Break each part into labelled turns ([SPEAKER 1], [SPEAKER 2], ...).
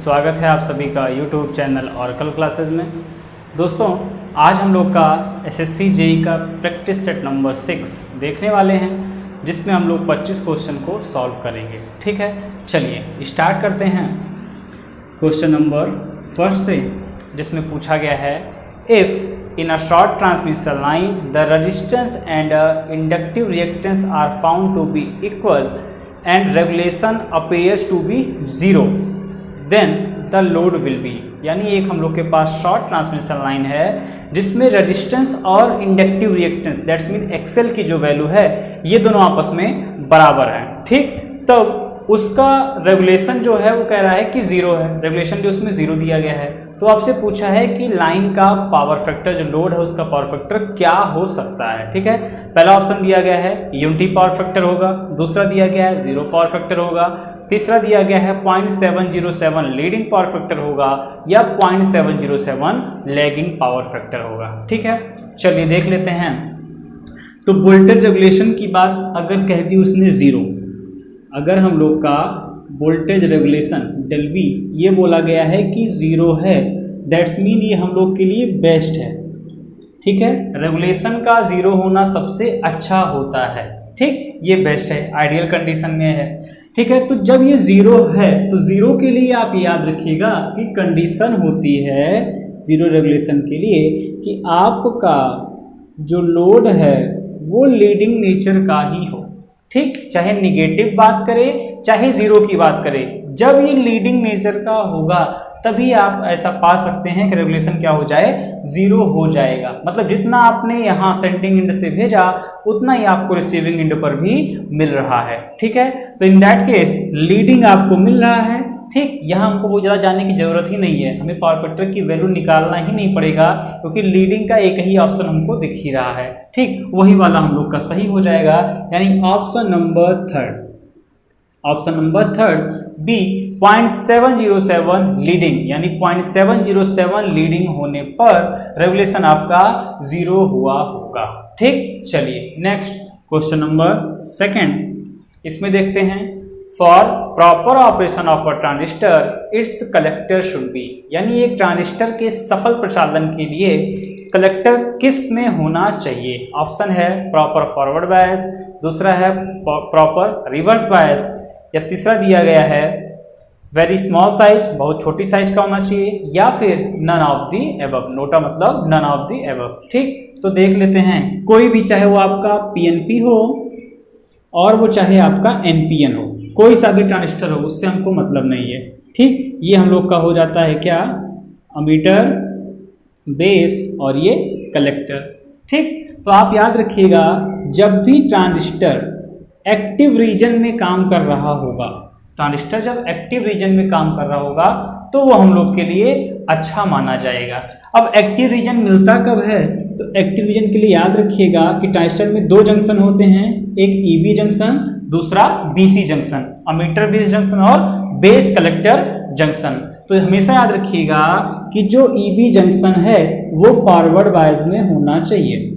[SPEAKER 1] स्वागत है आप सभी का YouTube चैनल ऑरेकल क्लासेस में। दोस्तों आज हम लोग का एसएससी जेई का प्रैक्टिस सेट नंबर 6 देखने वाले हैं, जिसमें हम लोग 25 क्वेश्चन को सॉल्व करेंगे। ठीक है, चलिए स्टार्ट करते हैं क्वेश्चन नंबर फर्स्ट से, जिसमें पूछा गया है if in a short transmission line the resistance and inductive reactance are found to be equal and regulation appears to be zero then the load will be. यानी एक हम लोग के पास शॉर्ट ट्रांसमिशन लाइन है जिसमें रेजिस्टेंस और inductive reactance that's mean XL की जो वैल्यू है ये दोनों आपस में बराबर है। ठीक, तब उसका रेगुलेशन जो है वो कह रहा है कि जीरो है, रेगुलेशन जो उसमें जीरो दिया गया है। तो आपसे पूछा है कि लाइन का पावर फैक्टर जो लोड है उसका पावर फैक्टर क्या हो सकता है। ठीक है, पहला ऑप्शन दिया गया है यूनिटी पावर फैक्टर होगा, दूसरा दिया गया है जीरो पावर फैक्टर होगा, तीसरा दिया गया है 0.707 लीडिंग पावर फैक्टर होगा या 0.707 लैगिंग पावर फैक्टर होगा। ठीक है, चलिए देख लेते हैं। तो वोल्टेज रेगुलेशन की बात अगर कह दी उसने जीरो, अगर हम लोग का वोल्टेज रेगुलेशन डेल वी ये बोला गया है कि ज़ीरो है, दैट्स मीन ये हम लोग के लिए बेस्ट है। ठीक है, रेगुलेशन का ज़ीरो होना सबसे अच्छा होता है। ठीक, ये बेस्ट है, आइडियल कंडीशन में है। ठीक है, तो जब ये ज़ीरो है तो ज़ीरो के लिए आप याद रखिएगा कि कंडीशन होती है ज़ीरो रेगुलेशन के लिए कि आपका जो लोड है वो लीडिंग नेचर का ही हो। ठीक, चाहे निगेटिव बात करें चाहे जीरो की बात करें, जब ये लीडिंग नेचर का होगा तभी आप ऐसा पा सकते हैं कि रेगुलेशन क्या हो जाए, जीरो हो जाएगा। मतलब जितना आपने यहाँ सेंडिंग एंड से भेजा उतना ही आपको रिसीविंग एंड पर भी मिल रहा है। ठीक है, तो इन दैट केस लीडिंग आपको मिल रहा है। ठीक, यहाँ हमको बहुत ज़्यादा जानने की ज़रूरत ही नहीं है, हमें पावर फैक्टर की वैल्यू निकालना ही नहीं पड़ेगा क्योंकि लीडिंग का एक ही ऑप्शन हमको दिख ही रहा है। ठीक, वही वाला हम लोग का सही हो जाएगा, यानी option number third, option number third B 0.707 leading, यानी 0.707 लीडिंग होने पर रेगुलेशन आपका जीरो हुआ होगा। ठीक, चलिए नेक्स्ट क्वेश्चन नंबर सेकंड, इसमें देखते हैं for proper operation of a transistor it's collector should be, यानी एक ट्रांजिस्टर के सफल प्रचालन के लिए कलेक्टर किस में होना चाहिए। ऑप्शन है प्रॉपर फॉरवर्ड बायस, दूसरा है प्रॉपर रिवर्स बायस, या तीसरा दिया गया है वेरी स्मॉल साइज, बहुत छोटी साइज का होना चाहिए, या फिर none of the above, NOTA मतलब नन ऑफ दी एबव। ठीक, तो देख लेते हैं, कोई भी चाहे वो आपका पीएनपी हो और वो चाहे आपका एनपीएन हो, कोई सा भी ट्रांजिस्टर हो उससे हमको मतलब नहीं है। ठीक, ये हम लोग का हो जाता है क्या, अमीटर, बेस और ये कलेक्टर। ठीक, तो आप याद रखिएगा जब भी ट्रांजिस्टर एक्टिव रीजन में काम कर रहा होगा, ट्रांजिस्टर जब एक्टिव रीजन में काम कर रहा होगा तो वो हम लोग के लिए अच्छा माना जाएगा। अब एक्टिव रीजन मिलता कब है, तो एक्टिव रीजन के लिए याद रखिएगा कि ट्रांजिस्टर में दो जंक्शन होते हैं, एक ईबी जंक्शन, दूसरा BC junction, ammeter base junction और बेस कलेक्टर जंक्शन। तो हमेशा याद रखिएगा कि जो ईबी जंक्शन है वो फॉरवर्ड बायस में होना चाहिए,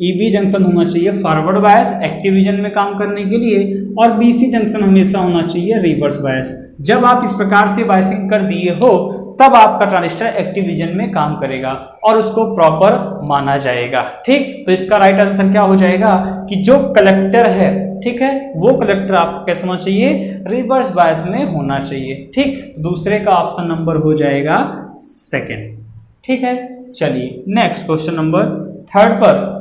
[SPEAKER 1] ईबी जंक्शन होना चाहिए फॉरवर्ड बायस एक्टिव रीजन में काम करने के लिए, और बीसी जंक्शन हमेशा होना चाहिए रिवर्स बायस। जब आप इस प्रकार से बायसिंग कर दिए हो तब आपका ट्रांजिस्टर एक्टिव रीजन में काम करेगा और उसको प्रॉपर माना जाएगा। ठीक, तो इसका राइट आंसर क्या हो जाएगा कि जो कलेक्टर है, ठीक है, वो कलेक्टर आपको कैसा होना चाहिए, रिवर्स बायस में होना चाहिए। ठीक, दूसरे का ऑप्शन नंबर हो जाएगा सेकेंड। ठीक है, चलिए नेक्स्ट क्वेश्चन नंबर थर्ड पर,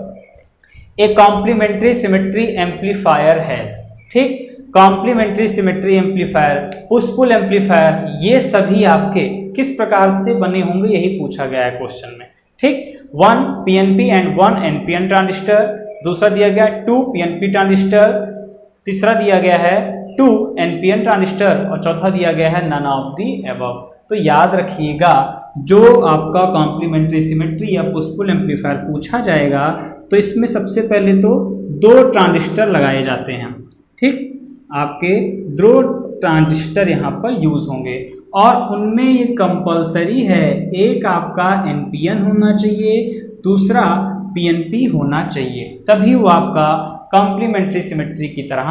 [SPEAKER 1] a complementary symmetry amplifier has. ठीक, complementary symmetry amplifier, push pull amplifier, ये सभी आपके किस प्रकार से बने होंगे यही पूछा गया है क्वेश्चन में। ठीक, 1 पीएनपी एंड 1 एनपीएन ट्रांजिस्टर, दूसरा दिया गया 2 पीएनपी ट्रांजिस्टर, तीसरा दिया गया है 2 एनपीएन ट्रांजिस्टर और चौथा दिया गया है नन ऑफ दी एबव। तो याद रखिएगा जो आपका कॉम्प्लीमेंट्री सिमेट्री या पुश पुल एम्पलीफायर पूछा जाएगा तो इसमें सबसे पहले तो दो ट्रांजिस्टर लगाए जाते हैं। ठीक, आपके दो ट्रांजिस्टर यहाँ पर यूज होंगे और उनमें ये कंपलसरी है, एक आपका एनपीएन होना चाहिए, दूसरा पीएनपी होना चाहिए, तभी वो आपका कॉम्प्लीमेंट्री सिमेट्री की तरह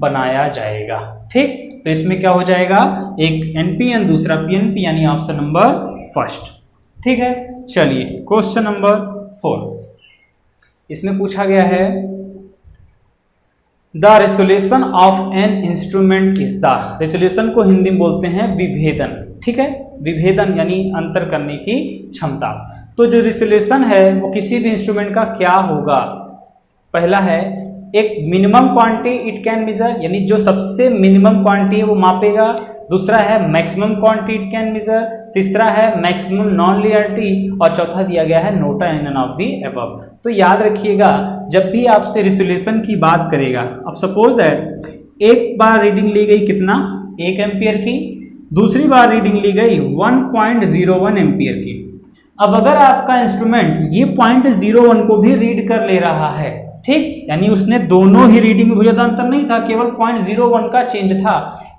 [SPEAKER 1] बनाया जाएगा। ठीक, तो इसमें क्या हो जाएगा, एक एनपीएन दूसरा पीएनपी, यानी ऑप्शन नंबर फर्स्ट। ठीक है, चलिए क्वेश्चन नंबर 4, इसमें पूछा गया है the resolution of an instrument is the, resolution को हिंदी में बोलते हैं विभेदन। ठीक है, विभेदन यानी अंतर करने की क्षमता। तो जो रेसोल्यूशन है वो किसी भी इंस्ट्रूमेंट का क्या होगा, पहला है एक minimum quantity it can measure, यानी जो सबसे मिनिमम क्वांटिटी है वो मापेगा। दूसरा है maximum quantity it can measure. तीसरा है मैक्सिमम नॉन लिनियरिटी, और चौथा दिया गया है नोट एन ऑफ द अबव। तो याद रखिएगा, जब भी आपसे रेसोल्यूशन की बात करेगा, अब सपोज दैट एक बार रीडिंग ली गई कितना, 1 एम्पियर की, दूसरी बार रीडिंग ली गई 1.01 एम्पियर की। अब अगर आपका इंस्ट्रूमेंट ये 0.01 को भी रीड कर ले रहा है, ठीक, यानी उसने दोनों ही रीडिंग में बहुत ज्यादा अंतर नहीं था, केवल 0.01 का चेंज था,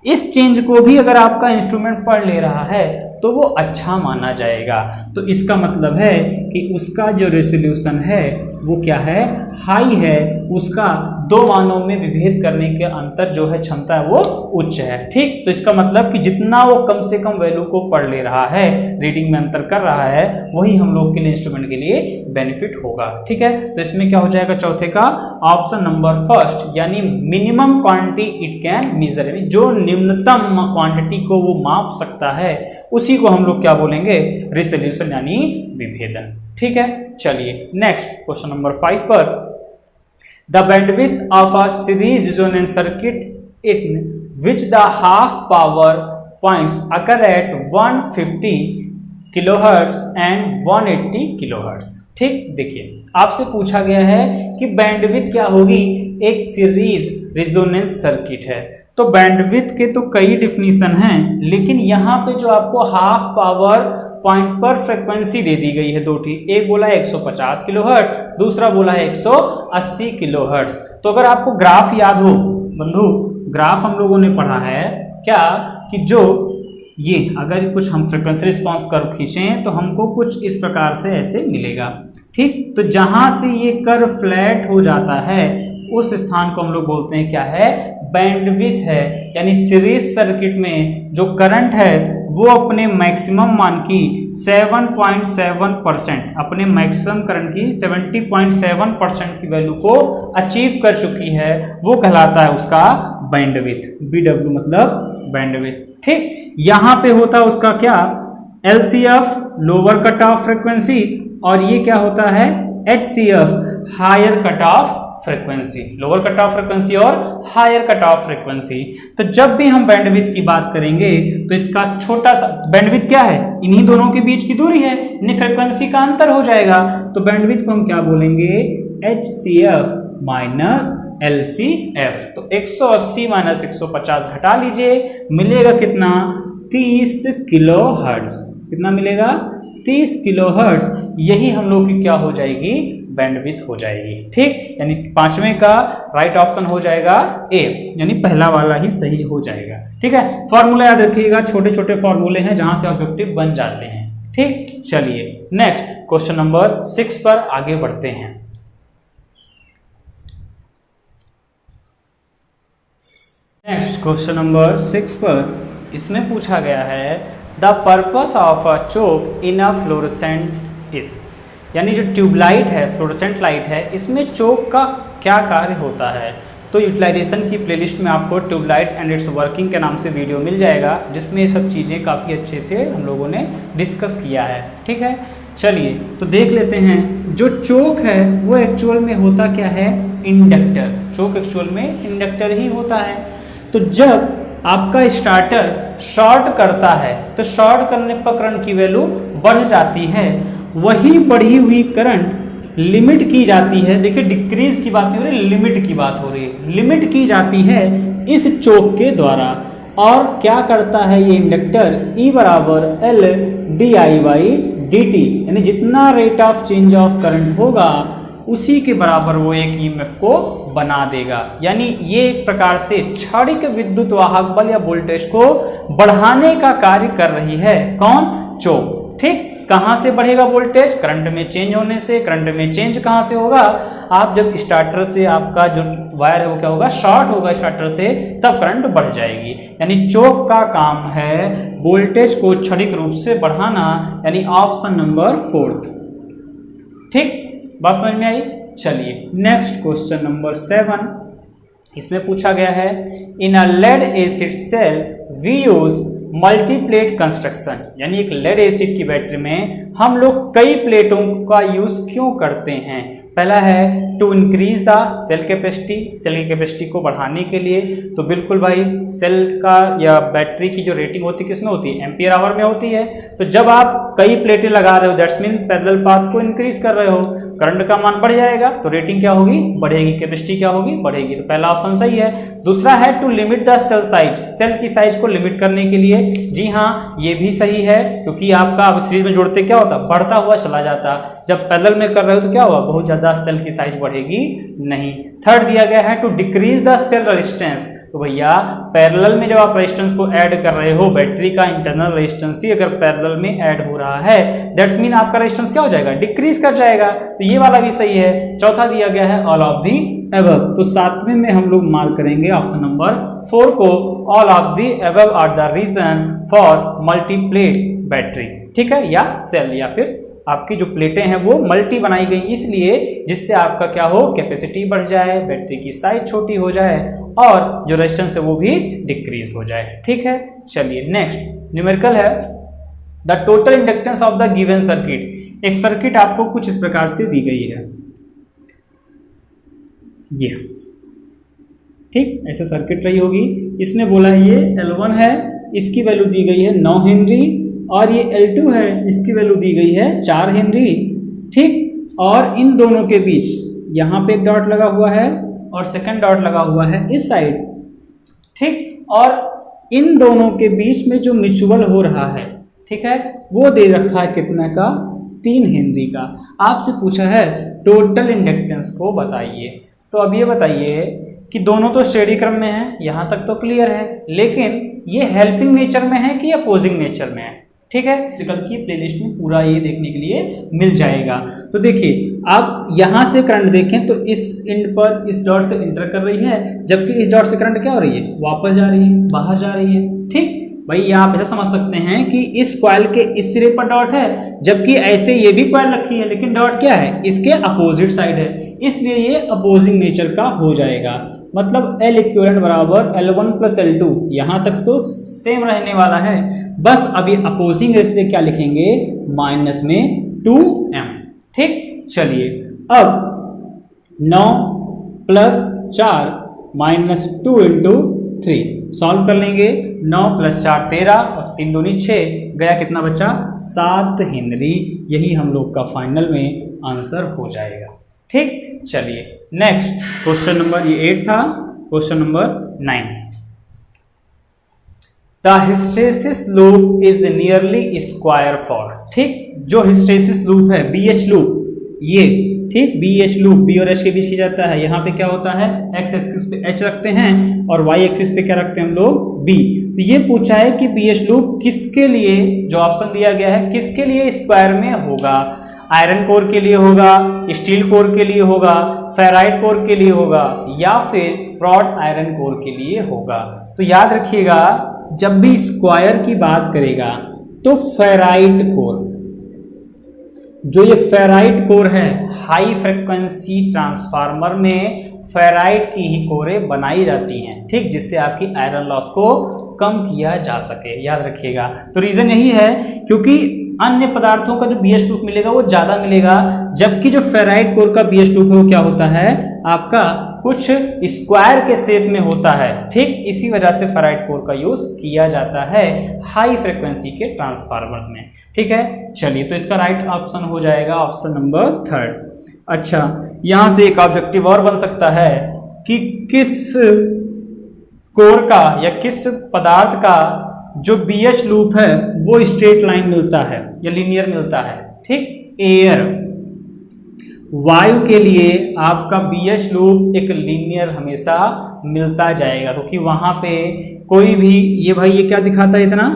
[SPEAKER 1] इस चेंज को भी अगर आपका इंस्ट्रूमेंट पढ़ ले रहा है तो वो अच्छा माना जाएगा। तो इसका मतलब है कि उसका जो रेसोल्यूशन है वो क्या है, हाई है, उसका दो मानों में विभेद करने के अंतर जो है क्षमता है वो उच्च है। ठीक, तो इसका मतलब कि जितना वो कम से कम वैल्यू को पढ़ ले रहा है, रीडिंग में अंतर कर रहा है, वही हम लोग के लिए इंस्ट्रूमेंट के लिए बेनिफिट होगा। ठीक है, तो इसमें क्या हो जाएगा, चौथे का ऑप्शन नंबर फर्स्ट, यानी minimum quantity it can measure, यानी जो निम्नतम क्वांटिटी को वो माप सकता है उसी को हम लोग क्या बोलेंगे, रेसोल्यूशन यानी विभेदन। ठीक है, चलिए नेक्स्ट क्वेश्चन नंबर 5 पर, the bandwidth of a series resonance circuit in which the half power points occur at 150 kilohertz and 180 kilohertz. ठीक, देखिए आपसे पूछा गया है कि बैंडविड्थ क्या होगी, एक सीरीज रेजोनेंस सर्किट है। तो बैंडविड्थ के तो कई डिफिनीशन हैं, लेकिन यहाँ पे जो आपको हाफ पावर पॉइंट पर फ्रीक्वेंसी दे दी गई है दो ठी, एक बोला है 150 किलोहर्ट्ज, दूसरा बोला है 180 किलोहर्ट्ज। तो अगर आपको ग्राफ याद हो बंधु, ग्राफ हम लोगों ने पढ़ा है क्या कि जो ये अगर कुछ हम फ्रीक्वेंसी रिस्पांस कर्व खींचें तो हमको कुछ इस प्रकार से ऐसे मिलेगा। ठीक, तो जहां से ये कर्व फ्लैट हो जाता है उस स्थान को हम लोग बोलते हैं क्या है, बैंडविड्थ है। यानी सीरीज सर्किट में जो करंट है वो अपने मैक्सिमम मान की 7.7%, अपने मैक्सिमम करंट की 70.7% की वैल्यू को अचीव कर चुकी है, वो कहलाता है उसका बैंडविड्थ। BW मतलब बैंडविड्थ। ठीक, यहां पे होता है उसका क्या, LCF lower cut off frequency, और ये क्या होता है HCF higher cut off frequency, lower cut off frequency और हायर कट ऑफ फ्रीक्वेंसी। तो जब भी हम बैंडविड्थ की बात करेंगे तो इसका छोटा सा बैंडविड्थ क्या है, इन्हीं दोनों के बीच की दूरी है, यानी फ्रीक्वेंसी का अंतर हो जाएगा। तो बैंडविड्थ को हम क्या बोलेंगे, HCF माइनस LCF। तो 180 माइनस 150 घटा लीजिए, मिलेगा कितना, 30 किलो हर्ट्ज। कितना मिलेगा, 30 किलो हर्ट्ज। यही हम लोग की क्या हो जाएगी, बैंडविड्थ हो जाएगी। ठीक, यानी पांचवें का राइट ऑप्शन हो जाएगा ए, यानी पहला वाला ही सही हो जाएगा। ठीक है, फॉर्मूला याद रखिएगा, छोटे छोटे फॉर्मूले हैं जहां से ऑब्जेक्टिव बन जाते हैं। ठीक, चलिए नेक्स्ट क्वेश्चन नंबर 6 पर आगे बढ़ते हैं। नेक्स्ट क्वेश्चन नंबर 6 पर इसमें पूछा गया है the purpose of a choke in a fluorescent is, यानी जो ट्यूबलाइट है, फ्लोरेसेंट लाइट है, इसमें चोक का क्या कार्य होता है। तो यूटिलाइजेशन की प्लेलिस्ट में आपको ट्यूबलाइट एंड इट्स वर्किंग के नाम से वीडियो मिल जाएगा, जिसमें ये सब चीज़ें काफ़ी अच्छे से हम लोगों ने डिस्कस किया है। ठीक है, चलिए तो देख लेते हैं। जो चोक है वो एक्चुअल में होता क्या है, इंडक्टर। चोक एक्चुअल में इंडक्टर ही होता है। तो जब आपका स्टार्टर शॉर्ट करता है तो शॉर्ट करने पर करंट की वैल्यू बढ़ जाती है, वही बढ़ी हुई करंट लिमिट की जाती है। देखिए डिक्रीज की बात नहीं हो रही, लिमिट की बात हो रही है। लिमिट की जाती है इस चोक के द्वारा, और क्या करता है ये इंडक्टर, E बराबर L di/dt, यानी जितना rate of change of current होगा उसी के बराबर वो एक EMF को बना देगा। यानी ये एक प्रकार से क्षणिक विद्युत वाहक बल या वोल्टेज को बढ़ाने का कार्य कर रही है। कौन, चोक। ठीक, कहाँ से बढ़ेगा वोल्टेज? करंट में चेंज होने से। करंट में चेंज कहाँ से होगा? आप जब स्टार्टर से आपका जो वायर है वो क्या होगा, शॉर्ट होगा स्टार्टर से, तब करंट बढ़ जाएगी। यानी चोक का काम है वोल्टेज को क्षणिक रूप से बढ़ाना, यानी ऑप्शन नंबर 4। ठीक, बात समझ में आई? चलिए नेक्स्ट क्वेश्चन नंबर 7, इसमें पूछा गया है in a lead acid cell we use multiplate construction, यानी एक लेड एसिड की बैटरी में हम लोग कई प्लेटों का यूज क्यों करते हैं? पहला है to increase the cell capacity, cell की कैपेसिटी को बढ़ाने के लिए। तो बिल्कुल भाई, सेल का या बैटरी की जो रेटिंग होती है किसमें होती है? एम्पियर आवर में होती है। तो जब आप कई प्लेटें लगा रहे हो, दैट्स मीन पैरेलल पाथ को इंक्रीज कर रहे हो, करंट का मान बढ़ जाएगा, तो रेटिंग क्या होगी? बढ़ेगी। कैपेसिटी क्या होगी? बढ़ेगी। तो पहला ऑप्शन सही है। दूसरा है to limit the cell size, cell की साइज को लिमिट करने के लिए। जी हाँ, ये भी सही है, क्योंकि आपका अब सीरीज में जोड़ते क्या होता? बढ़ता हुआ चला जाता। जब पैरेलल में कर रहे हो तो क्या होगा? बहुत ज्यादा सेल की साइज बढ़ेगी नहीं। थर्ड दिया गया है to decrease the cell resistance. तो भैया पैरेलल में जब आप रेजिस्टेंस को ऐड कर रहे हो, बैटरी का इंटरनल रेजिस्टेंस ही अगर पैरेलल में ऐड हो रहा है, दैट्स मीन आपका रेजिस्टेंस क्या हो जाएगा? डिक्रीज कर जाएगा। तो ये वाला भी सही है। चौथा दिया गया है ऑल ऑफ दी अबव। तो 7वें में हम लोग मार्क करेंगे ऑप्शन नंबर 4 को, all of the above are the reason for multiplate battery. ठीक है, या सेल, या फिर आपकी जो प्लेटें हैं वो मल्टी बनाई गई इसलिए जिससे आपका क्या हो? कैपेसिटी बढ़ जाए, बैटरी की साइज छोटी हो जाए और जो रेजिस्टेंस है वो भी डिक्रीज हो जाए। ठीक है, चलिए नेक्स्ट न्यूमेरिकल है the total inductance of the given circuit. एक सर्किट आपको कुछ इस प्रकार से दी गई है, ये ठीक ऐसे सर्किट रही होगी। इसमें बोला है ये L1 है, इसकी वैल्यू दी गई है 9 हेनरी, और ये L2 है, इसकी वैल्यू दी गई है 4 हेनरी। ठीक, और इन दोनों के बीच यहाँ पे एक डॉट लगा हुआ है और सेकंड डॉट लगा हुआ है इस साइड। ठीक, और इन दोनों के बीच में जो म्यूचुअल हो रहा है, ठीक है, वो दे रखा है कितने का? 3 हेनरी का। आपसे पूछा है टोटल इंडक्टेंस को बताइए। तो अब ये बताइए कि दोनों तो श्रेणी क्रम में है, यहाँ तक तो क्लियर है, लेकिन ये हेल्पिंग नेचर में है कि अपोजिंग नेचर में है? ठीक है, कल की प्लेलिस्ट में पूरा ये देखने के लिए मिल जाएगा। तो देखिए, आप यहाँ से करंट देखें तो इस एंड पर इस डॉट से इंटर कर रही है, जबकि इस डॉट से करंट क्या हो रही है? वापस जा रही है, बाहर जा रही है। ठीक भाई, आप ऐसा समझ सकते हैं कि इस कॉइल के इस सिरे पर डॉट है, जबकि ऐसे ये भी कॉइल रखी है, लेकिन डॉट क्या है? इसके अपोजिट साइड है, इसलिए ये अपोजिंग नेचर का हो जाएगा। मतलब L इक्विवेलेंट बराबर L1 प्लस L2, यहाँ तक तो सेम रहने वाला है, बस अभी अपोजिंग इसलिए क्या लिखेंगे? माइनस में 2m। ठीक, चलिए अब 9 प्लस 4 माइनस 2 इंटू 3 सॉल्व कर लेंगे। 9 प्लस 4 13 और 3 दूनी 6, गया कितना बचा? 7 हेनरी। यही हम लोग का फाइनल में आंसर हो जाएगा। ठीक, चलिए नेक्स्ट क्वेश्चन नंबर, ये 8 था, question number 9। The hysteresis loop is nearly square for. ठीक, जो हिस्टेरिसिस लूप है BH लूप, ये ठीक BH लूप B और H के बीच की जाता है। यहाँ पे क्या होता है? X एक्सिस पे H रखते हैं और Y एक्सिस पे क्या रखते हैं हम लोग? B। तो ये पूछा है कि BH लूप किसके लिए, जो ऑप्शन दिया गया है, किसके लिए स्क्वायर में होगा? आयरन कोर के लिए होगा, स्टील कोर के लिए होगा, फेराइट कोर के लिए होगा, या फिर ब्रॉड आयरन कोर के लिए होगा? तो याद रखिएगा, जब भी स्क्वायर की बात करेगा तो फेराइट कोर, जो ये फेराइट कोर है, हाई फ्रिक्वेंसी ट्रांसफार्मर में फेराइट की ही कोरें बनाई जाती हैं। ठीक, जिससे आपकी आयरन लॉस को कम किया जा सके, याद रखिएगा। तो रीजन यही है क्योंकि अन्य पदार्थों का जो BH लूप मिलेगा वो ज्यादा मिलेगा, जबकि जो फेराइट कोर का BH लूप है वो क्या होता है? आपका कुछ स्क्वायर के शेप में होता है। ठीक, इसी वजह से फेराइट कोर का यूज किया जाता है हाई फ्रिक्वेंसी के ट्रांसफार्मर्स में। ठीक है, चलिए तो इसका राइट ऑप्शन हो जाएगा ऑप्शन नंबर 3। अच्छा, यहां से एक ऑब्जेक्टिव और बन सकता है कि किस कोर का या किस पदार्थ का जो BH लूप है वो स्ट्रेट लाइन मिलता है या लीनियर मिलता है। ठीक, एयर, वायु के लिए आपका BH लूप एक लीनियर हमेशा मिलता जाएगा, क्योंकि वहां पे कोई भी, ये भाई ये क्या दिखाता है? इतना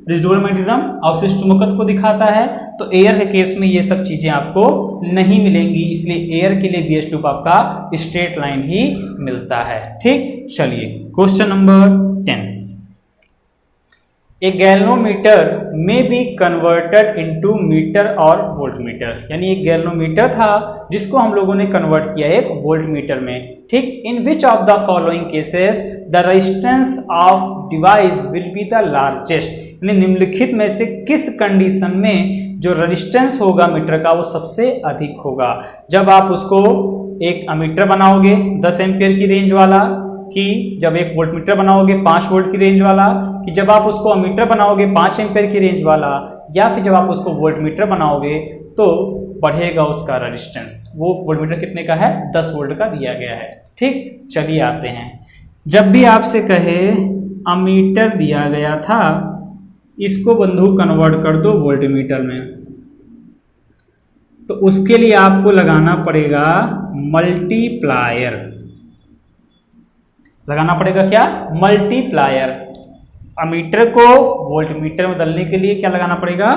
[SPEAKER 1] रेसिडुअल मैग्नेटिज्म, अवशिष्ट चुंबकत्व को दिखाता है। तो एयर के केस में ये सब चीजें आपको नहीं मिलेंगी, इसलिए एयर के लिए BH लूप आपका स्ट्रेट लाइन ही मिलता है। ठीक, चलिए क्वेश्चन नंबर 10। ए गैल्वेनोमीटर में बी कन्वर्टेड इनटू मीटर और वोल्टमीटर, यानी एक गैल्वेनोमीटर था जिसको हम लोगों ने कन्वर्ट किया एक वोल्टमीटर में। ठीक, in which of the following cases the resistance of device will be the largest, यानी निम्नलिखित में से किस कंडीशन में जो रेजिस्टेंस होगा मीटर का वो सबसे अधिक होगा। जब आप उसको एक अमीटर बनाओगे 10 एम्पियर की रेंज वाला, कि जब एक वोल्टमीटर बनाओगे 5 वोल्ट की रेंज वाला, कि जब आप उसको अमीटर बनाओगे 5 एम्पियर की रेंज वाला, या फिर जब आप उसको वोल्टमीटर बनाओगे तो बढ़ेगा उसका रेजिस्टेंस। वो वोल्टमीटर कितने का है, 10 वोल्ट का दिया गया है। ठीक, चलिए आते हैं। जब भी आपसे कहे अमीटर दिया गया था, इसको बंधु कन्वर्ट कर दो वोल्टमीटर में, तो उसके लिए आपको लगाना पड़ेगा मल्टीप्लायर। लगाना पड़ेगा क्या, मल्टीप्लायर। अमीटर को वोल्टमीटर में बदलने के लिए क्या लगाना पड़ेगा,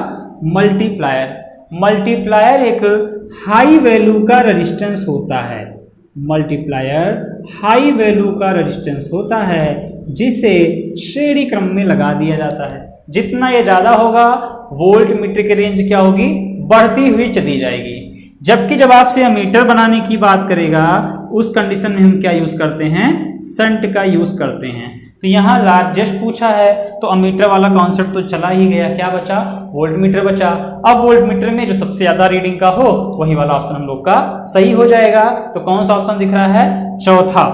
[SPEAKER 1] मल्टीप्लायर। मल्टीप्लायर एक हाई वैल्यू का रेजिस्टेंस होता है, मल्टीप्लायर हाई वैल्यू का रेजिस्टेंस होता है जिसे श्रेणी क्रम में लगा दिया जाता है। जितना ये ज्यादा होगा वोल्टमीटर की रेंज क्या होगी, बढ़ती हुई चली जाएगी। जबकि जब आपसे अमीटर बनाने की बात करेगा उस कंडीशन में हम क्या यूज करते हैं, शंट का यूज करते हैं। तो यहाँ लार्जेस्ट पूछा है तो अमीटर वाला कॉन्सेप्ट तो चला ही गया, क्या बचा, वोल्टमीटर बचा। अब वोल्टमीटर में जो सबसे ज्यादा रीडिंग का हो वही वाला ऑप्शन हम लोग का सही हो जाएगा। तो कौन सा ऑप्शन दिख रहा है, चौथा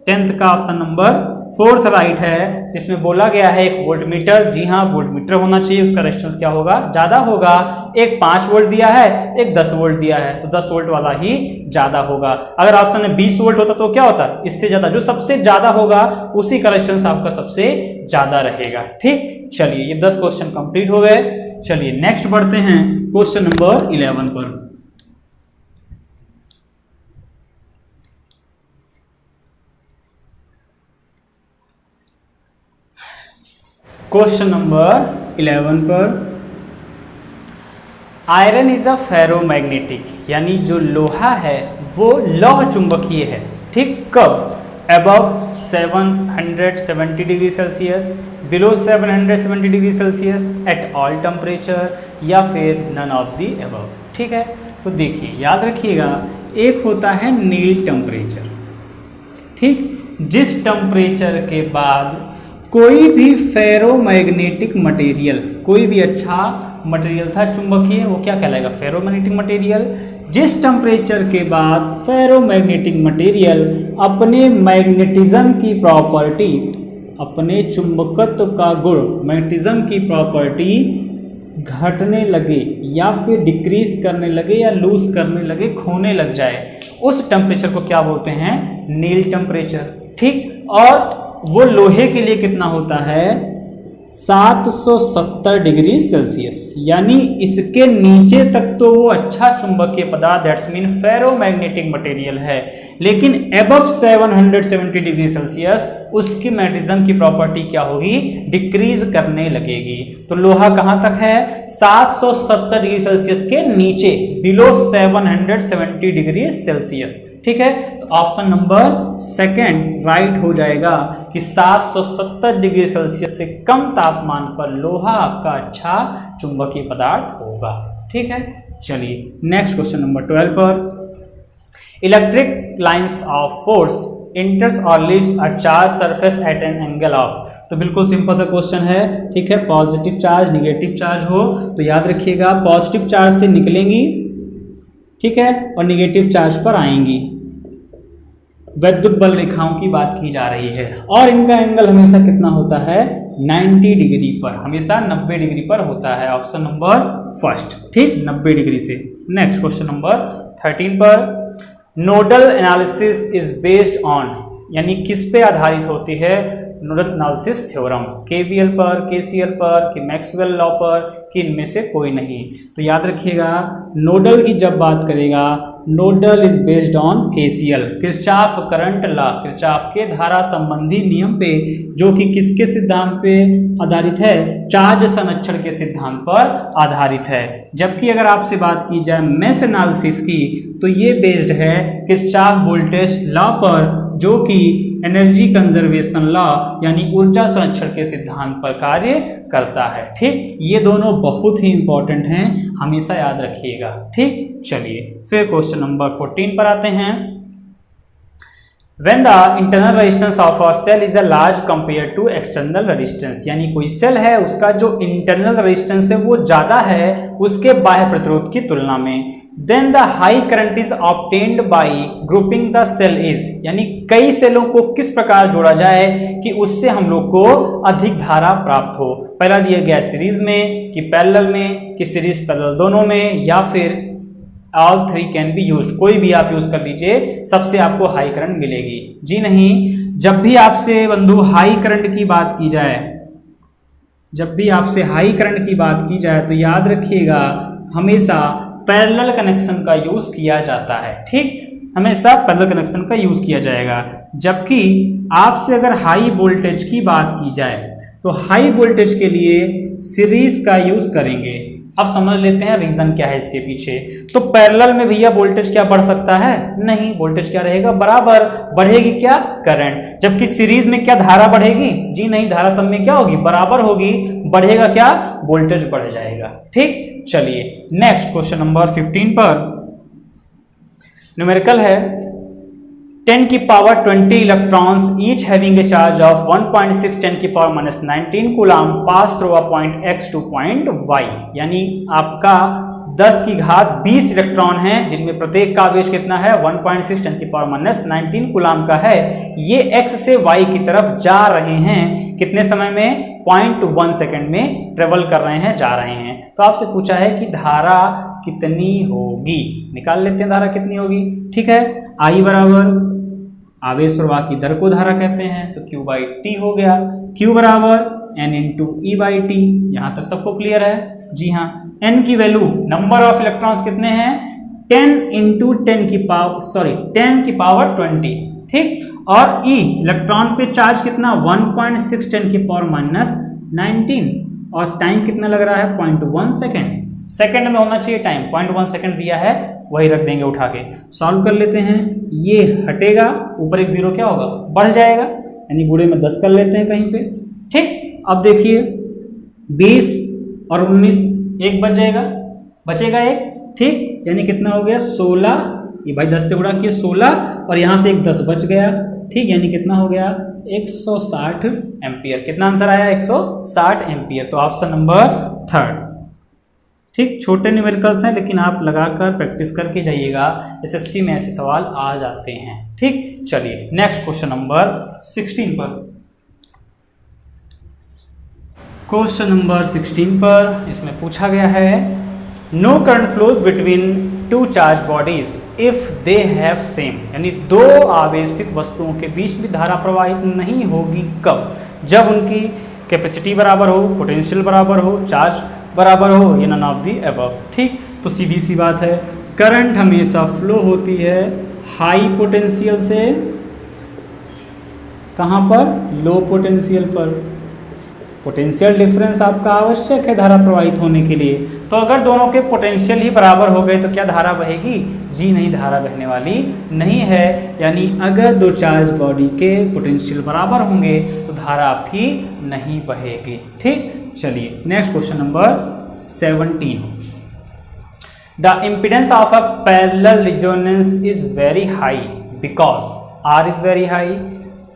[SPEAKER 1] 10th का ऑप्शन नंबर 4th राइट है, जिसमें बोला गया है एक वोल्टमीटर, जी हाँ वोल्टमीटर होना चाहिए, उसका रेजिस्टेंस क्या होगा, ज्यादा होगा। एक 5 वोल्ट दिया है, एक 10 वोल्ट दिया है, तो 10 वोल्ट वाला ही ज्यादा होगा। अगर ऑप्शन में 20 वोल्ट होता तो क्या होता, इससे ज्यादा, जो सबसे ज्यादा होगा उसी का रेजिस्टेंस आपका सबसे ज्यादा रहेगा। ठीक, चलिए ये 10 क्वेश्चन कंप्लीट हो गए। चलिए नेक्स्ट बढ़ते हैं क्वेश्चन नंबर 11 पर। क्वेश्चन नंबर 11 पर, आयरन इज अ फेरोमैग्नेटिक, यानी जो लोहा है वो लौह चुंबकीय है। ठीक, कब, above 770 degree Celsius, below 770 degree Celsius, at all temperature, या फिर नन ऑफ दी अबव। ठीक है, तो देखिए याद रखिएगा, एक होता है नील टेम्परेचर। ठीक, जिस टेम्परेचर के बाद कोई भी फेरोमैग्नेटिक मटेरियल, कोई भी अच्छा मटेरियल था चुंबकीय, वो क्या कहलाएगा, फेरोमैग्नेटिक मटेरियल। जिस टेम्परेचर के बाद फेरोमैग्नेटिक मटेरियल अपने मैग्नेटिज्म की प्रॉपर्टी, अपने चुंबकत्व का गुण, मैग्नेटिज्म की प्रॉपर्टी घटने लगे या फिर डिक्रीज करने लगे या लूज करने लगे, खोने लग जाए, उस टेम्परेचर को क्या बोलते हैं, नील टेम्परेचर। ठीक, और वो लोहे के लिए कितना होता है, 770 डिग्री सेल्सियस, यानी इसके नीचे तक तो वो अच्छा चुंबकीय पदार्थ, दैट्स मीन फेरोमैग्नेटिक मटेरियल है, लेकिन अबव 770 डिग्री सेल्सियस उसकी मैग्नेटिज्म की प्रॉपर्टी क्या होगी, डिक्रीज करने लगेगी। तो लोहा कहां तक है, 770 डिग्री सेल्सियस के नीचे, बिलो 770 डिग्री सेल्सियस। ठीक है, तो ऑप्शन नंबर 2 राइट हो जाएगा कि 770 डिग्री सेल्सियस से कम तापमान पर लोहा आपका अच्छा चुंबकीय पदार्थ होगा। ठीक है, चलिए नेक्स्ट क्वेश्चन नंबर 12 पर, electric lines of force enters और leaves a charge surface at an angle of. तो बिल्कुल सिंपल सा क्वेश्चन है। ठीक है, पॉजिटिव चार्ज निगेटिव चार्ज हो तो याद रखिएगा पॉजिटिव चार्ज से निकलेंगी, ठीक है, और निगेटिव चार्ज पर आएंगी। वैद्युत बल रेखाओं की बात की जा रही है और इनका एंगल हमेशा कितना होता है, 90 डिग्री पर, हमेशा 90 डिग्री पर होता है। ऑप्शन नंबर 1, ठीक, 90 डिग्री से। नेक्स्ट क्वेश्चन नंबर 13 पर, nodal analysis is based on, यानी किस पे आधारित होती है, नोडल एनालिसिस थ्योरम, केवीएल पर, केसीएल पर, कि मैक्सवेल लॉ पर, कि इनमें से कोई नहीं। तो याद रखिएगा नोडल की जब बात करेगा, nodal is based on KCL, Kirchhoff current law, Kirchhoff के धारा संबंधी नियम पे, जो कि किसके सिद्धांत पे आधारित है, चार्ज संरक्षण के सिद्धांत पर आधारित है। जबकि अगर आपसे बात की जाए मेश एनालिसिस की, तो ये बेस्ड है किरचॉफ वोल्टेज लॉ पर, जो कि एनर्जी कंजर्वेशन लॉ यानी ऊर्जा संरक्षण के सिद्धांत पर कार्य करता है। ठीक, ये दोनों बहुत ही इंपॉर्टेंट हैं, हमेशा याद रखिएगा। ठीक, चलिए फिर क्वेश्चन नंबर 14 पर आते हैं। When the internal resistance of a cell is a large compared to external resistance, यानी कोई सेल है उसका जो इंटरनल रेजिस्टेंस है वो ज़्यादा है उसके बाह्य प्रतिरोध की तुलना में, then the high current is obtained by grouping the cell is, यानी कई सेलों को किस प्रकार जोड़ा जाए कि उससे हम लोग को अधिक धारा प्राप्त हो। पहला दिया गया सीरीज में, कि पैरेलल में, कि सीरीज पैरेलल दोनों में, या फिर all three can be use, कोई भी आप यूज कर लीजिए, सबसे आपको हाई करंट मिलेगी। जी नहीं, जब भी आपसे बंधु हाई करंट की बात की जाए, जब भी आपसे हाई करंट की बात की जाए तो याद रखिएगा हमेशा पैरेलल कनेक्शन का यूज किया जाता है। ठीक, हमेशा पैरेलल कनेक्शन का यूज किया जाएगा। जबकि आपसे अगर हाई वोल्टेज की बात की जाए तो हाई वोल्टेज के लिए सीरीज का यूज करेंगे। अब समझ लेते हैं रीजन क्या है इसके पीछे। तो पैरेलल में भैया वोल्टेज क्या बढ़ सकता है? नहीं, वोल्टेज क्या रहेगा? बराबर। बढ़ेगी क्या? करंट। जबकि सीरीज में क्या धारा बढ़ेगी? जी नहीं, धारा सब में क्या होगी? बराबर होगी। बढ़ेगा क्या? वोल्टेज बढ़ जाएगा। ठीक, चलिए नेक्स्ट क्वेश्चन नंबर 15 पर न्यूमेरिकल है 10 की power 20 electrons each having a charge of 1.6 10 की power -19 coulomb pass through a point x two point y, यानी आपका 10 की घात 20 इलेक्ट्रॉन हैं जिनमें प्रत्येक का आवेश कितना है? 1.6 10 की पावर -19 कूलम का है। ये x से y की तरफ जा रहे हैं। कितने समय में? 0.1 सेकेंड में ट्रेवल कर रहे हैं, जा रहे हैं। तो आपसे पूछा है कि धारा कितनी होगी, निकाल लेते हैं धारा कितनी होगी। ठीक है, I बराबर आवेश प्रवाह की दर को धारा कहते हैं, तो Q बाई टी हो गया। Q बराबर N into E by T. यहाँ तक सबको क्लियर है? जी हाँ। N की वैल्यू, नंबर ऑफ इलेक्ट्रॉन्स कितने हैं? 10 इंटू 10 की पावर 20। ठीक, और E इलेक्ट्रॉन पे चार्ज कितना? 1.6 10 की पावर -19, और टाइम कितना लग रहा है? 0.1 सेकेंड। सेकेंड में होना चाहिए टाइम, 0.1 सेकेंड दिया है, वही रख देंगे उठा के। सॉल्व कर लेते हैं, ये हटेगा, ऊपर एक जीरो क्या होगा? बढ़ जाएगा, यानी गुणे में 10 कर लेते हैं कहीं पे। ठीक, अब देखिए 20 और 19, एक बच जाएगा, बचेगा एक। ठीक, यानी कितना हो गया? 16। ये भाई 10 से गुणा किए 16, और यहाँ से एक 10 बच गया। ठीक, यानी कितना हो गया? 160 एम्पियर। कितना आंसर आया? 160 एम्पियर। तो ऑप्शन नंबर 3। ठीक, छोटे न्यूमेरिकल्स हैं लेकिन आप लगाकर प्रैक्टिस करके जाइएगा, एसएससी में ऐसे सवाल आ जाते हैं। ठीक, चलिए नेक्स्ट क्वेश्चन नंबर 16 पर। क्वेश्चन नंबर 16 पर इसमें पूछा गया है no current flows between two charge bodies if they have same, यानी दो आवेशित वस्तुओं के बीच में धारा प्रवाहित नहीं होगी। कब? जब उनकी कैपेसिटी बराबर हो, पोटेंशियल बराबर हो, चार्ज बराबर हो, या नन ऑफ दी अबव। ठीक, तो सीधी सी बात है, करंट हमेशा फ्लो होती है हाई पोटेंशियल से कहाँ पर? लो पोटेंशियल पर। पोटेंशियल डिफरेंस आपका आवश्यक है धारा प्रवाहित होने के लिए। तो अगर दोनों के पोटेंशियल ही बराबर हो गए तो क्या धारा बहेगी? जी नहीं, धारा बहने वाली नहीं है। यानी अगर दो चार्ज बॉडी के पोटेंशियल बराबर होंगे तो धारा आपकी नहीं बहेगी। ठीक, चलिए next question number 17। The impedance of a parallel resonance is very high because R is very high,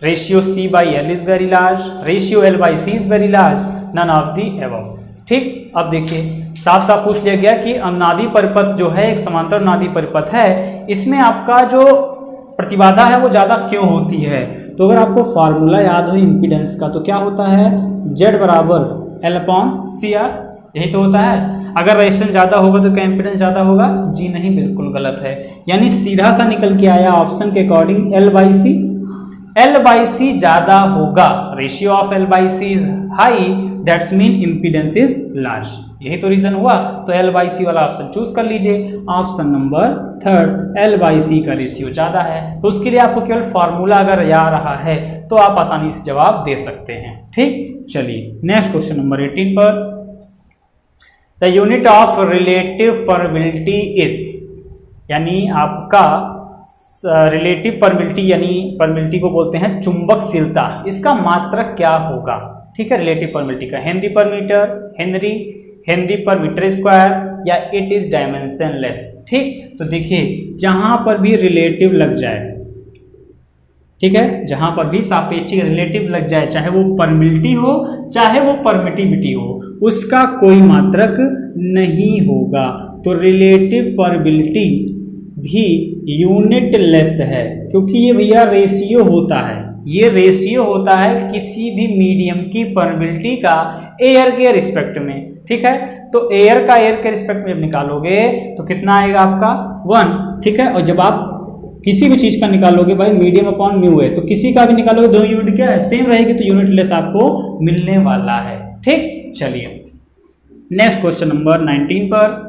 [SPEAKER 1] ratio C by L is very large, ratio L by C is very large, none of the above। ठीक, अब देखिए साफ साफ पूछ लिया गया कि अनुनादी परिपथ जो है एक समांतर अनुनादी परिपथ है, इसमें आपका जो प्रतिबाधा है वो ज़्यादा क्यों होती है? तो अगर आपको फार्मूला याद हो इम्पीडेंस का तो क्या होता है? Z बराबर L/CR, यही तो होता है। अगर रेजिस्टेंस ज़्यादा होगा तो क्या इम्पीडेंस ज़्यादा होगा? जी नहीं, बिल्कुल गलत है। यानी सीधा सा निकल के आया ऑप्शन के अकॉर्डिंग L/C। L/C ज्यादा होगा, ratio of L/C is high, that's mean impedance is large. यही तो रीजन हुआ, तो L/C वाला ऑप्शन चूज कर लीजिए। ऑप्शन नंबर 3 L/C का रेशियो ज्यादा है। तो उसके लिए आपको केवल फॉर्मूला अगर याद रहा है तो आप आसानी से जवाब दे सकते हैं। ठीक, चलिए नेक्स्ट क्वेश्चन नंबर 18 पर, the unit of relative permeability is, यानी आपका रिलेटिव परमिबिलिटी, यानी परमिबिलिटी को बोलते हैं चुंबकशीलता, इसका मात्रक क्या होगा? ठीक है, रिलेटिव परमिबिलिटी का हेनरी पर मीटर, हेनरी पर मीटर स्क्वायर, या इट इज डायमेंशनलेस। ठीक, तो देखिए जहां पर भी रिलेटिव लग जाए, ठीक है, जहां पर भी सापेक्षिक रिलेटिव लग जाए, चाहे वो परमिबिलिटी हो चाहे वो परमिटिविटी हो, उसका कोई मात्रक नहीं होगा। तो रिलेटिव परमिबिलिटी भी यूनिट लेस है, क्योंकि ये भैया रेशियो होता है, ये रेशियो होता है किसी भी मीडियम की परमिबिलिटी का एयर के रिस्पेक्ट में। ठीक है, तो एयर का एयर के रिस्पेक्ट में जब निकालोगे तो कितना आएगा आपका 1। ठीक है, और जब आप किसी भी चीज का निकालोगे भाई मीडियम अपॉन म्यू है, तो किसी का भी निकालोगे दोनों यूनिट क्या है, सेम रहेगी, तो यूनिट लेस आपको मिलने वाला है। ठीक, चलिए नेक्स्ट क्वेश्चन नंबर 19 पर,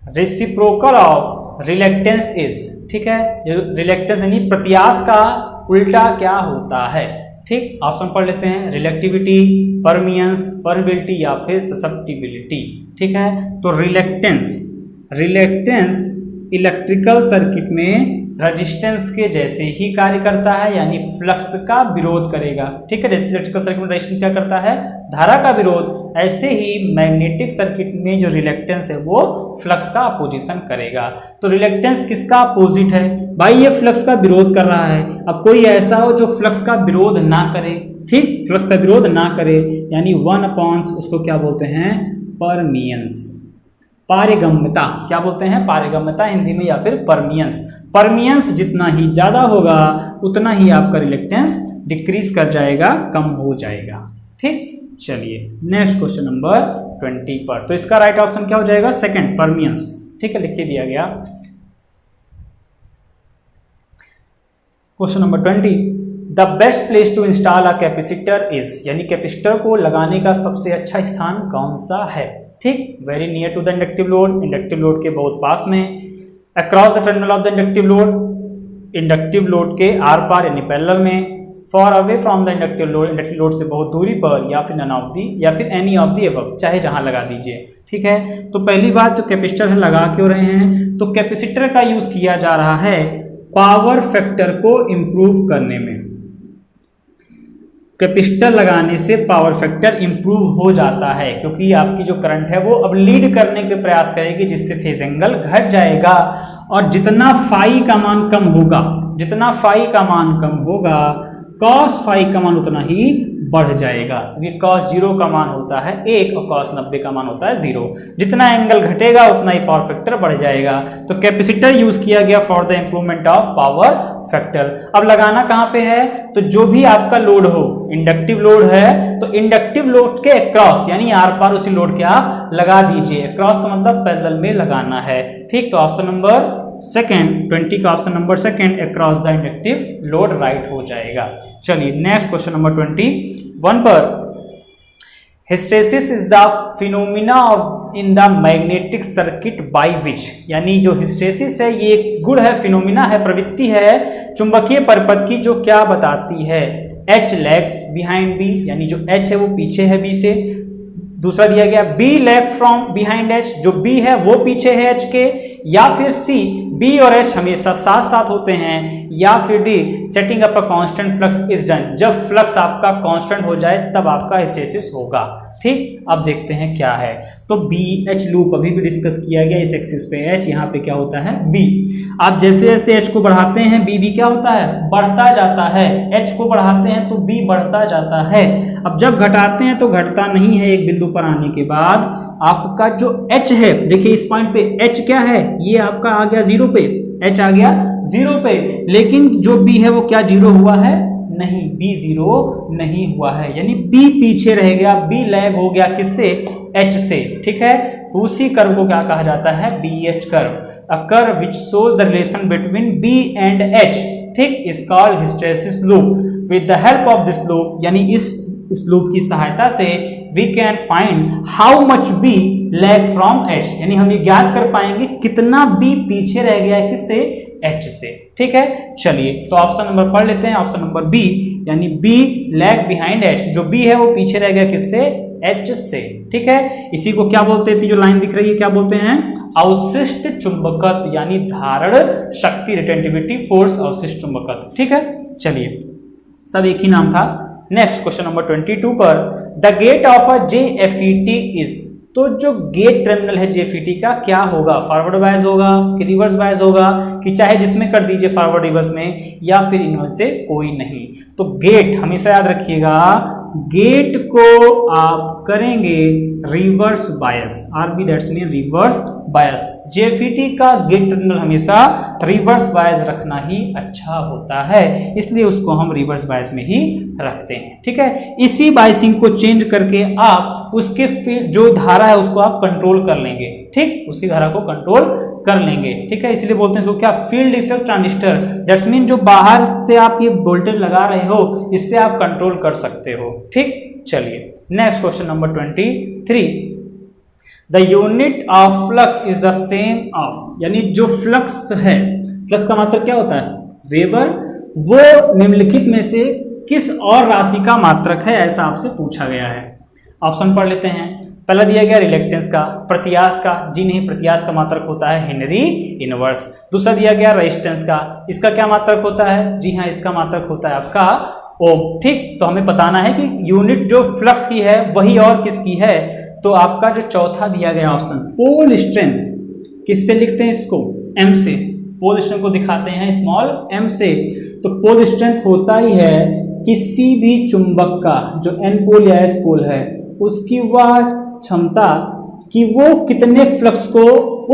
[SPEAKER 1] रेसिप्रोकल ऑफ रिलेक्टेंस इज, ठीक है, रिलेक्टेंस यानी प्रत्याश का उल्टा क्या होता है? ठीक, ऑप्शन पढ़ लेते हैं, रिलेक्टिविटी, परमियंस, परमिबिलिटी या फिर ससेप्टिबिलिटी। ठीक है, तो रिलेक्टेंस इलेक्ट्रिकल सर्किट में रेजिस्टेंस के जैसे ही कार्य करता है, यानी फ्लक्स का विरोध करेगा। ठीक है, जैसे इलेक्ट्रिकल सर्किट में रेजिस्टेंस क्या करता है, धारा का विरोध, ऐसे ही मैग्नेटिक सर्किट में जो रिलेक्टेंस है वो फ्लक्स का अपोजिशन करेगा। तो रिलेक्टेंस किसका अपोजिट है? भाई ये फ्लक्स का विरोध कर रहा है। अब कोई ऐसा हो जो फ्लक्स का विरोध ना करे, ठीक, फ्लक्स का विरोध ना करे, यानी 1/, उसको क्या बोलते हैं, परमियंस, पारगम्यता, क्या बोलते हैं, पारगम्यता हिंदी में, या फिर परमियंस। परमियंस जितना ही ज्यादा होगा उतना ही आपका रिलेक्टेंस डिक्रीज कर जाएगा, कम हो जाएगा। ठीक, चलिए नेक्स्ट क्वेश्चन नंबर 20 पर, तो इसका राइट ऑप्शन क्या हो जाएगा, सेकंड, परमियंस। ठीक है, लिखिए दिया गया। Question number 20, the best place to install a capacitor is, यानी कैपेसिटर को लगाने का सबसे अच्छा स्थान कौन सा है? ठीक, very near to the inductive load के बहुत पास में, across the terminal of the inductive load के आर पार यानी पैरेलल में, far away from the inductive load से बहुत दूरी पर, या फिर नन ऑफ दी, या फिर एनी ऑफ दी अबव, चाहे जहां लगा दीजिए। ठीक है, तो पहली बात जो कैपेसिटर है लगा क्यों रहे हैं, तो कैपेसिटर का यूज किया जा रहा है पावर फैक्टर को इंप्रूव करने में। कैपेसिटर लगाने से पावर फैक्टर इंप्रूव हो जाता है, क्योंकि आपकी जो करंट है वो अब लीड करने के प्रयास करेगी, जिससे फेज एंगल घट जाएगा, और जितना फाई का मान कम होगा कॉस फाई का मान उतना ही बढ़ जाएगा, क्योंकि कॉस 0 का मान होता है 1 और कॉस 90 का मान होता है 0। जितना एंगल घटेगा उतना ही पावर फैक्टर बढ़ जाएगा। तो कैपेसिटर यूज किया गया for the improvement of power factor. अब लगाना कहाँ पे है, तो जो भी आपका लोड हो, इंडक्टिव लोड है तो इंडक्टिव लोड के अक्रॉस, यानी आर पार उसी लोड के आप लगा दीजिए। अक्रॉस का मतलब पैरेलल में लगाना है। ठीक, तो ऑप्शन नंबर सेकेंड, 20 का option number second, across the inductive load right हो जाएगा। चलिए नेक्स्ट क्वेश्चन नंबर 21 पर, hysteresis is the phenomena of in the magnetic circuit by which, यानी जो हिस्टेरिसिस है ये एक गुण है, फिनोमिना है, प्रवृत्ति है चुंबकीय परिपथ की, जो क्या बताती है, H लैग्स बिहाइंड B, यानी जो H है वो पीछे है B से। दूसरा दिया गया B lag from behind H, जो B है वो पीछे है H के, या फिर C B और H हमेशा साथ साथ होते हैं, या फिर D setting up a constant flux is done, जब फ्लक्स आपका कांस्टेंट हो जाए तब आपका हिस्टेरिसिस होगा। ठीक, अब देखते हैं क्या है। तो BH लूप अभी भी डिस्कस किया गया, इस एक्सिस पे H, यहाँ पे क्या होता है B। आप जैसे जैसे H को बढ़ाते हैं B भी क्या होता है, बढ़ता जाता है। H को बढ़ाते हैं तो B बढ़ता जाता है। अब जब घटाते हैं तो घटता नहीं है, एक बिंदु पर आने के बाद आपका जो H है, देखिए इस पॉइंट पे H क्या है, ये आपका आ गया 0 पे, H आ गया 0 पे, लेकिन जो B है वो क्या 0 हुआ है, नहीं, B 0 नहीं हुआ है, यानी B पीछे रह गया, B लैग हो गया किससे, H से। ठीक है, तो उसी कर्व को क्या कहा जाता है, BH curve. A curve which shows the relation between B and H, ठीक, is called hysteresis loop. With the help of this loop, यानी इस लूप की सहायता से we can find how much B lag from H, यानी हम ये ज्ञात कर पाएंगे कितना बी पीछे रह गया है किससे, एच से। ठीक है, चलिए तो ऑप्शन नंबर पढ़ लेते हैं, ऑप्शन नंबर बी, यानी बी लैग बिहाइंड एच, जो बी है वो पीछे रह गया किससे, एच से। ठीक है, इसी को क्या बोलते हैं, जो लाइन दिख रही है क्या बोलते हैं, अवशिष्ट चुंबकत्व, यानी धारण शक्ति, रिटेंटिविटी फोर्स, अवशिष्ट चुंबकत्व। ठीक है, चलिए सब एक ही नाम था। नेक्स्ट क्वेश्चन नंबर 22 पर, the gate of a JFET is, तो जो गेट टर्मिनल है JFET का क्या होगा, फॉरवर्ड बायस होगा कि रिवर्स बायस होगा, कि चाहे जिसमें कर दीजिए फॉरवर्ड रिवर्स में, या फिर इनमें से कोई नहीं। तो गेट हमेशा याद रखिएगा, गेट को आप करेंगे reverse bias, RB that's mean reverse bias. JFET का गेट टर्मिनल हमेशा रिवर्स बायस रखना ही अच्छा होता है, इसलिए उसको हम रिवर्स बायस में ही रखते हैं। ठीक है, इसी बायसिंग को चेंज करके आप उसके जो धारा है उसको आप कंट्रोल कर लेंगे। ठीक, उसकी धारा को कंट्रोल कर लेंगे। ठीक है, इसलिए बोलते हैं इसको क्या, field effect transistor, that's mean जो बाहर से आप ये वोल्टेज लगा रहे हो इससे आप कंट्रोल कर सकते हो। ठीक, चलिए next question number 23, the unit of flux is the same of, यानी जो फ्लक्स है, फ्लक्स का मात्रक क्या होता है, वेबर, वो निम्नलिखित में से किस और राशि का मात्रक है, ऐसा आपसे पूछा गया है। ऑप्शन पढ़ लेते हैं। पहला दिया गया रिलेक्टेंस का, प्रत्यास का, जी नहीं, प्रत्यास का मात्रक होता है हेनरी इनवर्स। दूसरा दिया गया रेजिस्टेंस का, इसका क्या मात्रक होता है, जी हाँ, इसका मात्रक होता है आपका ओम। ठीक, तो हमें बताना है कि यूनिट जो फ्लक्स की है वही और किसकी है, तो आपका जो चौथा दिया गया ऑप्शन, पोल स्ट्रेंथ, किससे लिखते हैं इसको, एम से, पोल स्ट्रेंथ को दिखाते हैं स्मॉल एम से। तो पोल स्ट्रेंथ होता ही है किसी भी चुंबक का जो एन पोल या एस पोल है उसकी वह क्षमता कि वो कितने फ्लक्स को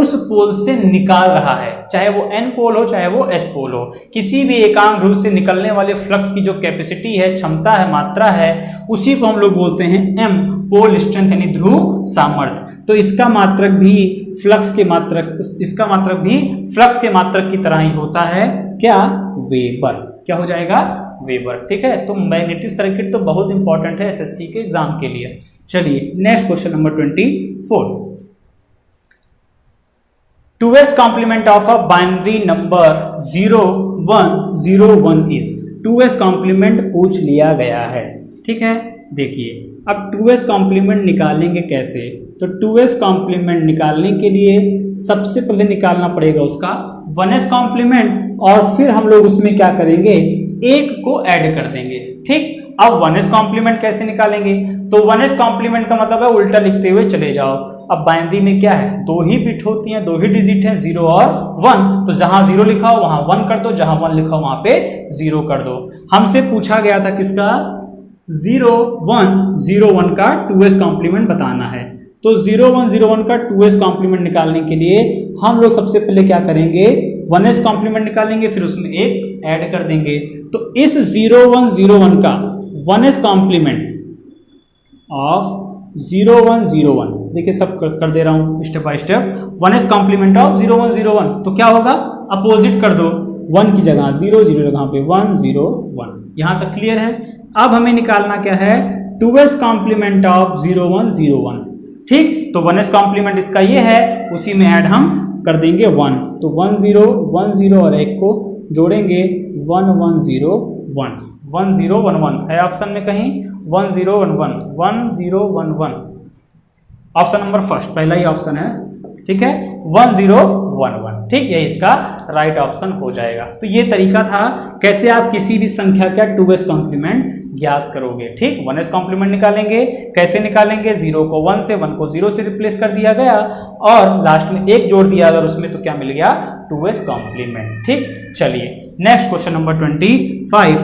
[SPEAKER 1] उस पोल से निकाल रहा है, चाहे वो एन पोल हो चाहे वो एस पोल हो, किसी भी एकांक ध्रुव से निकलने वाले फ्लक्स की जो कैपेसिटी है, क्षमता है, मात्रा है, उसी को हम लोग बोलते हैं एम, पोल स्ट्रेंथ यानी ध्रुव सामर्थ्य। तो इसका मात्रक भी फ्लक्स के मात्रक, इसका मात्रक भी फ्लक्स के मात्रक की तरह ही होता है, क्या, वेबर। क्या हो जाएगा, वेबर। ठीक है, तो मैग्नेटिक सर्किट तो बहुत इंपॉर्टेंट है SSC के एग्जाम के लिए। चलिए next question number 24, 2s complement of a binary number 0101 is, 2s complement पूछ लिया गया है। ठीक है, देखिए अब 2s कॉम्प्लीमेंट निकालेंगे कैसे, तो 2s कॉम्प्लीमेंट निकालने के लिए सबसे पहले निकालना पड़ेगा उसका 1s कॉम्प्लीमेंट, और फिर हम लोग उसमें क्या करेंगे, एक को ऐड कर देंगे। ठीक, अब 1s कॉम्प्लीमेंट कैसे निकालेंगे, तो 1s कॉम्प्लीमेंट का मतलब है उल्टा लिखते हुए चले जाओ। अब बाइनरी में क्या है, दो ही बिट होती हैं, दो ही डिजिट हैं, 0 और 1, तो जहां 0 लिखा हो वहां 1 कर दो, जहां 1 लिखा हो वहां पे 0 कर दो। हमसे पूछा गया था किसका, 0101 का 2s कॉम्प्लीमेंट बताना है। तो 0101 का 2s कॉम्प्लीमेंट निकालने के लिए हम लोग सबसे पहले क्या करेंगे, 1s कॉम्प्लीमेंट निकालेंगे, फिर उसमें एक ऐड कर देंगे। तो इस 0101 का 1s कॉम्प्लीमेंट ऑफ 0101, देखिए सब कर दे रहा हूं step by step, 1s complement of 0101, तो क्या होगा, अपोजिट कर दो, 1 की जगह 0, 0 जगह पे 1, 0, 1। यहां तक क्लियर है। अब हमें निकालना क्या है, 2s कॉम्प्लीमेंट ऑफ 0101। ठीक, तो 1s कॉम्प्लीमेंट इसका ये है, उसी में ऐड हम कर देंगे 1, तो 1 0 1 0 और 1 को जोड़ेंगे 1 1 0 1 1 0 1 1 है ऑप्शन में कहीं, 1 0 1 1 1 0 1 1, ऑप्शन नंबर फर्स्ट, पहला ही ऑप्शन है। ठीक है, 1 0 1 1, ठीक, ये इसका राइट ऑप्शन हो जाएगा। तो ये तरीका था कैसे आप किसी भी संख्या का 2s कॉम्प्लीमेंट ज्ञात करोगे। ठीक, 1s कॉम्प्लीमेंट निकालेंगे, कैसे निकालेंगे, 0 को 1 से, 1 को 0 से रिप्लेस कर दिया गया और लास्ट में 1 जोड़ दिया अगर उसमें, तो क्या मिल गया, 2s कॉम्प्लीमेंट। ठीक, चलिए नेक्स्ट क्वेश्चन नंबर 25,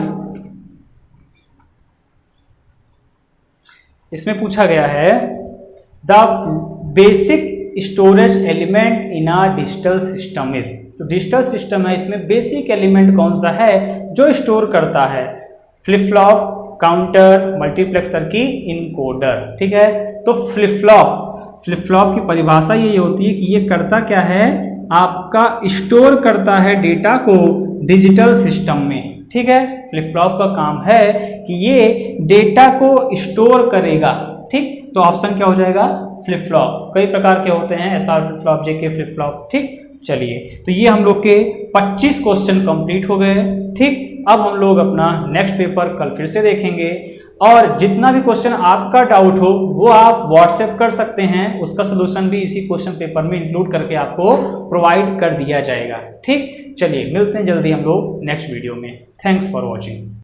[SPEAKER 1] इसमें पूछा गया है the basic storage element in a digital system is, तो डिजिटल सिस्टम है, इसमें बेसिक एलिमेंट कौन सा है जो स्टोर करता है, फ्लिप फ्लॉप, काउंटर, मल्टीप्लेक्सर की इनकोडर। ठीक है, तो फ्लिप फ्लॉप की परिभाषा ये होती है कि ये करता क्या है, आपका स्टोर करता है डेटा को डिजिटल सिस्टम में। ठीक है, फ्लिप फ्लॉप का काम है कि ये डेटा को स्टोर करेगा। ठीक, तो ऑप्शन क्या हो जाएगा, फ्लिप फ्लॉप। कई प्रकार के होते हैं, SR flip flop, JK flip flop. ठीक, चलिए, तो ये हम लोग के 25 क्वेश्चन कंप्लीट हो गए। ठीक, अब हम लोग अपना नेक्स्ट पेपर कल फिर से देखेंगे, और जितना भी क्वेश्चन आपका डाउट हो वो आप व्हाट्सएप कर सकते हैं, उसका सोल्यूशन भी इसी क्वेश्चन पेपर में इंक्लूड करके आपको प्रोवाइड कर दिया जाएगा। ठीक, चलिए मिलते हैं जल्दी हम लोग नेक्स्ट वीडियो में। Thanks for watching.